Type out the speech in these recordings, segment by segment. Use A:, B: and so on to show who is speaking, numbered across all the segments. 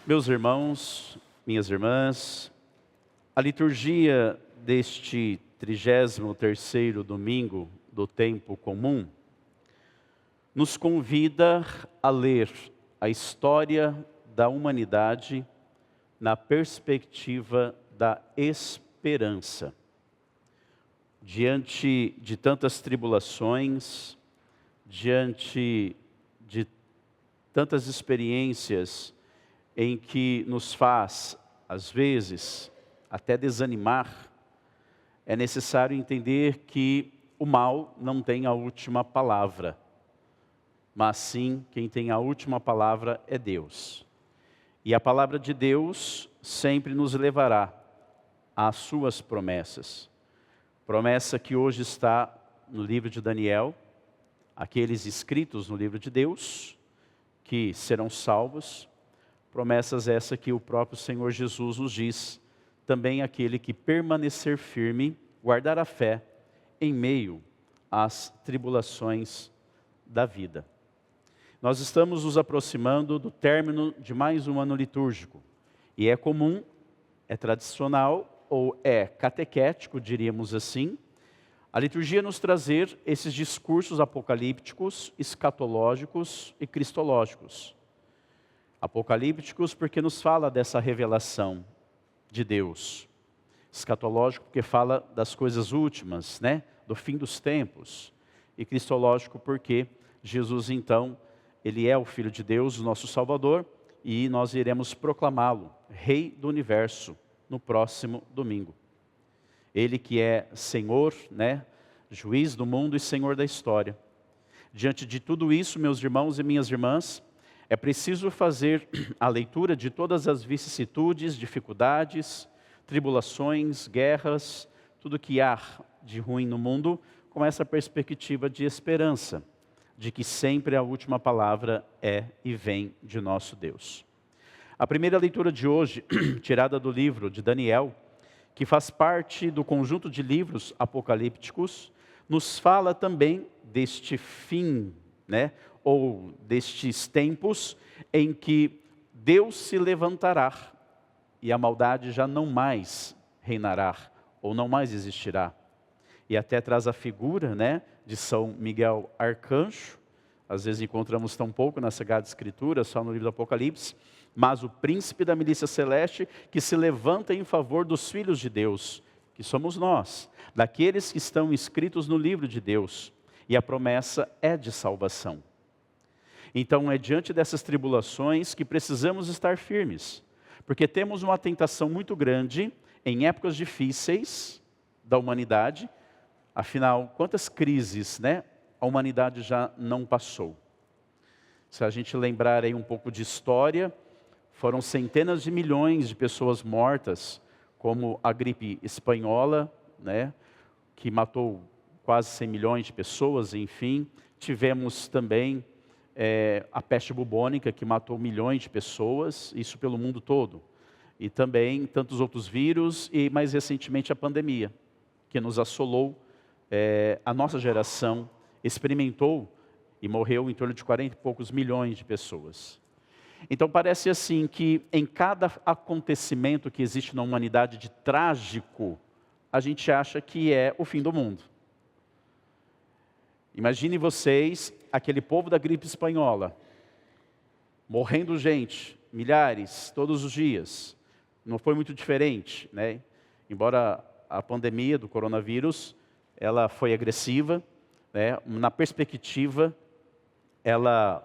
A: Meus irmãos, minhas irmãs, a liturgia deste 33º domingo do tempo comum nos convida a ler a história da humanidade na perspectiva da esperança. Diante de tantas tribulações, diante de tantas experiências em que nos faz, às vezes, até desanimar, é necessário entender que o mal não tem a última palavra, mas sim quem tem a última palavra é Deus. E a palavra de Deus sempre nos levará às suas promessas. Promessa que hoje está no livro de Daniel, aqueles escritos no livro de Deus, que serão salvos. Promessas essa que o próprio Senhor Jesus nos diz, também aquele que permanecer firme, guardar a fé em meio às tribulações da vida. Nós estamos nos aproximando do término de mais um ano litúrgico. E é comum, é tradicional ou é catequético, diríamos assim, a liturgia nos trazer esses discursos apocalípticos, escatológicos e cristológicos. Apocalípticos porque nos fala dessa revelação de Deus. Escatológico porque fala das coisas últimas, do fim dos tempos. E cristológico porque Jesus então, Ele é o Filho de Deus, o nosso Salvador, e nós iremos proclamá-lo, Rei do Universo, no próximo domingo. Ele que é Senhor, Juiz do mundo e Senhor da história. Diante de tudo isso, meus irmãos e minhas irmãs, é preciso fazer a leitura de todas as vicissitudes, dificuldades, tribulações, guerras, tudo que há de ruim no mundo, com essa perspectiva de esperança, de que sempre a última palavra é e vem de nosso Deus. A primeira leitura de hoje, tirada do livro de Daniel, que faz parte do conjunto de livros apocalípticos, nos fala também deste fim, ou destes tempos em que Deus se levantará e a maldade já não mais reinará, ou não mais existirá. E até traz a figura, de São Miguel Arcanjo, às vezes encontramos tão pouco na Sagrada Escritura, só no livro do Apocalipse, mas o príncipe da milícia celeste que se levanta em favor dos filhos de Deus, que somos nós, daqueles que estão escritos no livro de Deus, e a promessa é de salvação. Então é diante dessas tribulações que precisamos estar firmes, porque temos uma tentação muito grande em épocas difíceis da humanidade. Afinal, quantas crises, a humanidade já não passou? Se a gente lembrar aí um pouco de história, foram centenas de milhões de pessoas mortas, como a gripe espanhola, que matou quase 100 milhões de pessoas, enfim. Tivemos também a peste bubônica, que matou milhões de pessoas, isso pelo mundo todo. E também tantos outros vírus, e mais recentemente a pandemia, que nos assolou. A nossa geração experimentou e morreu em torno de 40 e poucos milhões de pessoas. Então parece assim que em cada acontecimento que existe na humanidade de trágico, a gente acha que é o fim do mundo. Imagine vocês, aquele povo da gripe espanhola, morrendo gente, milhares, todos os dias. Não foi muito diferente, Embora a pandemia do coronavírus, ela foi agressiva, na perspectiva, ela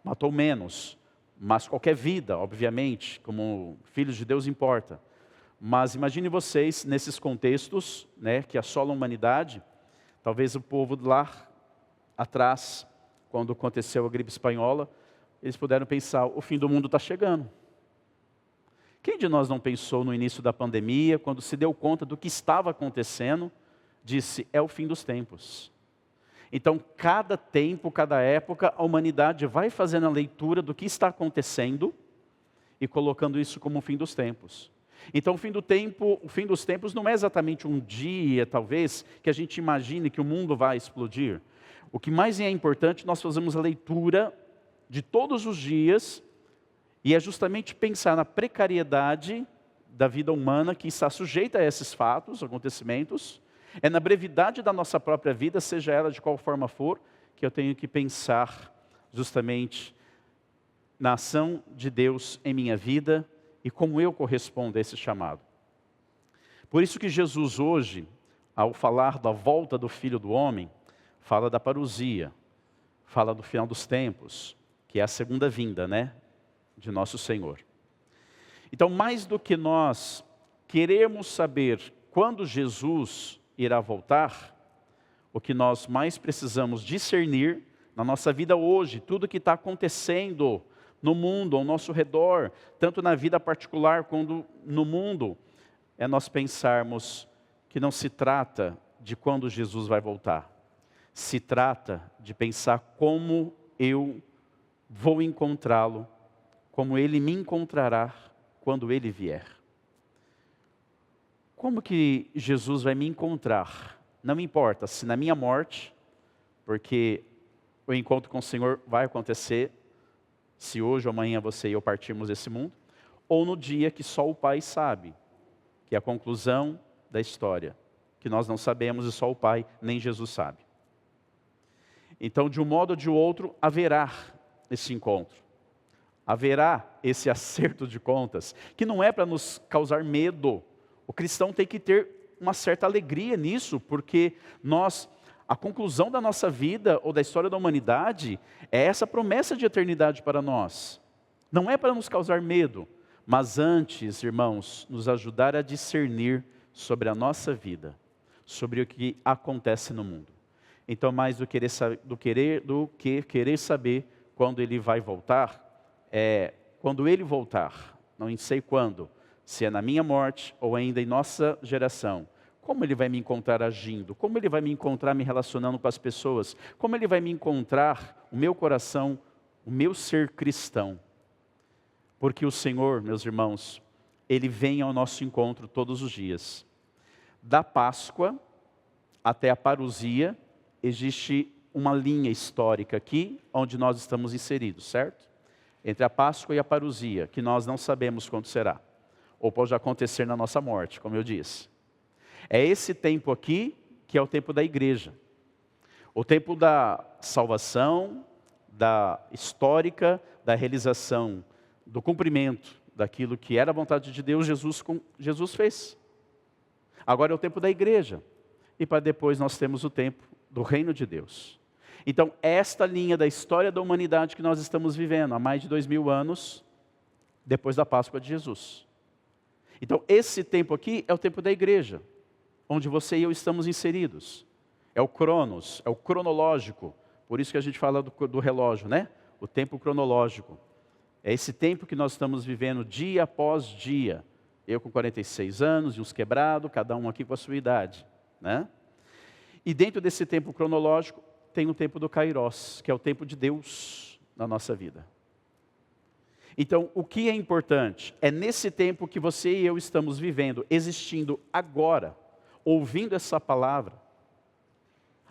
A: matou menos. Mas qualquer vida, obviamente, como filhos de Deus importa. Mas imagine vocês, nesses contextos, que assolam a humanidade, talvez o povo lá atrás, quando aconteceu a gripe espanhola, eles puderam pensar, o fim do mundo está chegando. Quem de nós não pensou no início da pandemia, quando se deu conta do que estava acontecendo, disse, é o fim dos tempos. Então, cada tempo, cada época, a humanidade vai fazendo a leitura do que está acontecendo e colocando isso como o fim dos tempos. Então, o fim dos tempos não é exatamente um dia, talvez, que a gente imagine que o mundo vai explodir. O que mais é importante, nós fazemos a leitura de todos os dias E é justamente pensar na precariedade da vida humana que está sujeita a esses fatos, acontecimentos. É na brevidade da nossa própria vida, seja ela de qual forma for, que eu tenho que pensar justamente na ação de Deus em minha vida e como eu correspondo a esse chamado. Por isso que Jesus hoje, ao falar da volta do Filho do Homem, fala da parousia, fala do final dos tempos, que é a segunda vinda, né, de nosso Senhor. Então, mais do que nós queremos saber quando Jesus irá voltar, o que nós mais precisamos discernir na nossa vida hoje, tudo que está acontecendo no mundo, ao nosso redor, tanto na vida particular quanto no mundo, é nós pensarmos que não se trata de quando Jesus vai voltar. Se trata de pensar como eu vou encontrá-lo, como ele me encontrará quando ele vier. Como que Jesus vai me encontrar? Não me importa se na minha morte, porque o encontro com o Senhor vai acontecer, se hoje ou amanhã você e eu partirmos desse mundo, ou no dia que só o Pai sabe, que é a conclusão da história, que nós não sabemos e só o Pai, nem Jesus sabe. Então, de um modo ou de outro, haverá esse encontro. Haverá esse acerto de contas, que não é para nos causar medo. O cristão tem que ter uma certa alegria nisso, porque a conclusão da nossa vida ou da história da humanidade é essa promessa de eternidade para nós. Não é para nos causar medo, mas antes, irmãos, nos ajudar a discernir sobre a nossa vida, sobre o que acontece no mundo. Então, mais do que querer saber quando ele vai voltar, quando ele voltar, não sei quando, se é na minha morte ou ainda em nossa geração, como ele vai me encontrar agindo, como ele vai me encontrar me relacionando com as pessoas, como ele vai me encontrar o meu coração, o meu ser cristão. Porque o Senhor, meus irmãos, ele vem ao nosso encontro todos os dias. Da Páscoa até a parousia, existe uma linha histórica aqui, onde nós estamos inseridos, certo? Entre a Páscoa e a parousia, que nós não sabemos quando será. Ou pode acontecer na nossa morte, como eu disse. É esse tempo aqui, que é o tempo da igreja. O tempo da salvação, da histórica, da realização, do cumprimento daquilo que era a vontade de Deus, Jesus fez. Agora é o tempo da igreja. E para depois nós temos o tempo do reino de Deus. Então, esta linha da história da humanidade que nós estamos vivendo há mais de 2000 anos, depois da Páscoa de Jesus. Então, esse tempo aqui é o tempo da igreja, onde você e eu estamos inseridos. É o cronos, é o cronológico, por isso que a gente fala do relógio, né? O tempo cronológico. É esse tempo que nós estamos vivendo dia após dia. Eu com 46 anos e uns quebrados, cada um aqui com a sua idade, né? E dentro desse tempo cronológico, tem o tempo do Kairos, que é o tempo de Deus na nossa vida. Então, o que é importante? É nesse tempo que você e eu estamos vivendo, existindo agora, ouvindo essa palavra,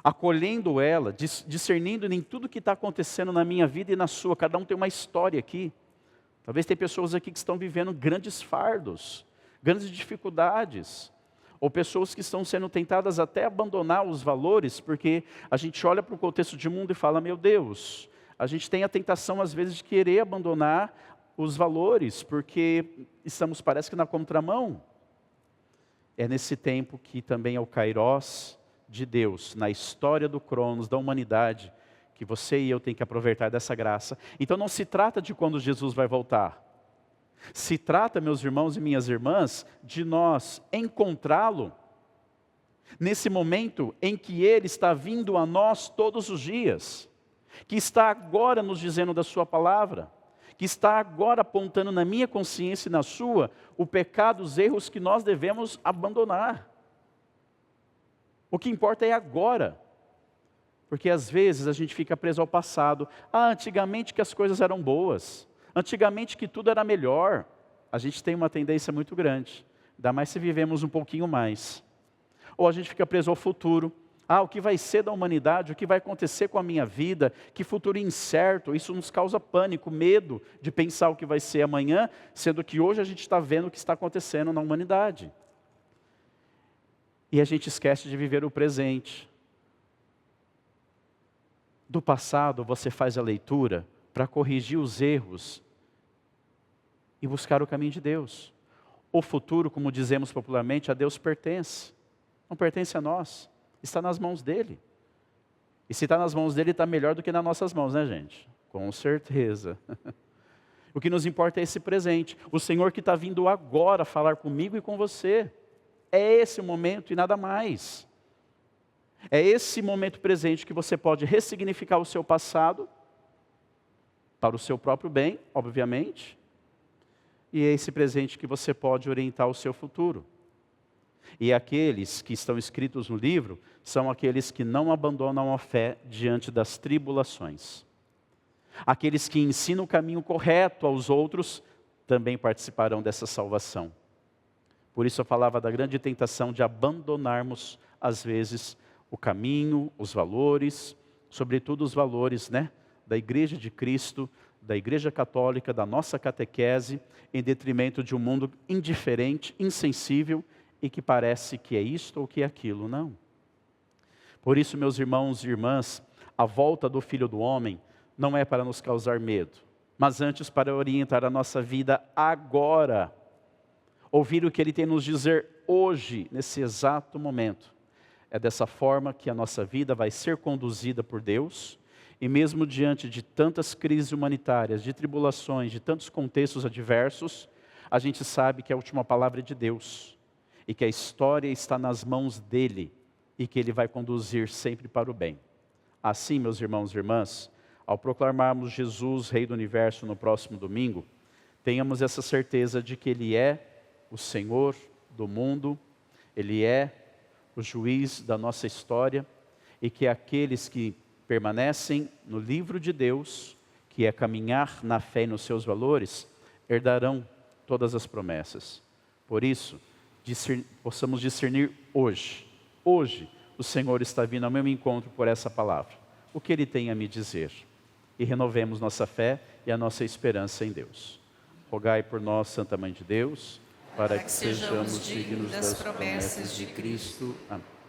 A: acolhendo ela, discernindo em tudo que está acontecendo na minha vida e na sua. Cada um tem uma história aqui. Talvez tem pessoas aqui que estão vivendo grandes fardos, grandes dificuldades. Ou pessoas que estão sendo tentadas até abandonar os valores, porque a gente olha para o contexto de mundo e fala, meu Deus, a gente tem a tentação às vezes de querer abandonar os valores, porque estamos, parece que na contramão. É nesse tempo que também é o Kairos de Deus, na história do Cronos, da humanidade, que você e eu tem que aproveitar dessa graça. Então não se trata de quando Jesus vai voltar. Se trata, meus irmãos e minhas irmãs, de nós encontrá-lo nesse momento em que Ele está vindo a nós todos os dias, que está agora nos dizendo da sua palavra, que está agora apontando na minha consciência e na sua, o pecado, os erros que nós devemos abandonar. O que importa é agora, porque às vezes a gente fica preso ao passado. Antigamente que as coisas eram boas. Antigamente que tudo era melhor. A gente tem uma tendência muito grande, ainda mais se vivemos um pouquinho mais. Ou a gente fica preso ao futuro. Ah, o que vai ser da humanidade, o que vai acontecer com a minha vida, que futuro incerto, isso nos causa pânico, medo de pensar o que vai ser amanhã, sendo que hoje a gente está vendo o que está acontecendo na humanidade. E a gente esquece de viver o presente. Do passado você faz a leitura para corrigir os erros e buscar o caminho de Deus. O futuro, como dizemos popularmente, a Deus pertence, não pertence a nós. Está nas mãos dele. E se está nas mãos dele, está melhor do que nas nossas mãos, né, gente? Com certeza. O que nos importa é esse presente. O Senhor que está vindo agora falar comigo e com você. É esse o momento e nada mais. É esse momento presente que você pode ressignificar o seu passado, para o seu próprio bem, obviamente. E é esse presente que você pode orientar o seu futuro. E aqueles que estão escritos no livro são aqueles que não abandonam a fé diante das tribulações. Aqueles que ensinam o caminho correto aos outros também participarão dessa salvação. Por isso eu falava da grande tentação de abandonarmos, às vezes, o caminho, os valores, sobretudo os valores, da Igreja de Cristo, da Igreja Católica, da nossa catequese, em detrimento de um mundo indiferente, insensível, e que parece que é isto ou que é aquilo, não. Por isso, meus irmãos e irmãs, a volta do Filho do Homem não é para nos causar medo, mas antes para orientar a nossa vida agora. Ouvir o que Ele tem a nos dizer hoje, nesse exato momento. É dessa forma que a nossa vida vai ser conduzida por Deus, e mesmo diante de tantas crises humanitárias, de tribulações, de tantos contextos adversos, a gente sabe que a última palavra é de Deus. E que a história está nas mãos dEle, e que Ele vai conduzir sempre para o bem. Assim, meus irmãos e irmãs, ao proclamarmos Jesus, Rei do Universo, no próximo domingo, tenhamos essa certeza de que Ele é o Senhor do mundo, Ele é o juiz da nossa história, e que aqueles que permanecem no livro de Deus, que é caminhar na fé e nos seus valores, herdarão todas as promessas. Por isso, possamos discernir hoje. Hoje, o Senhor está vindo ao meu encontro por essa palavra. O que Ele tem a me dizer? E renovemos nossa fé e a nossa esperança em Deus. Rogai por nós, Santa Mãe de Deus, para que sejamos dignos das promessas de Cristo. Amém.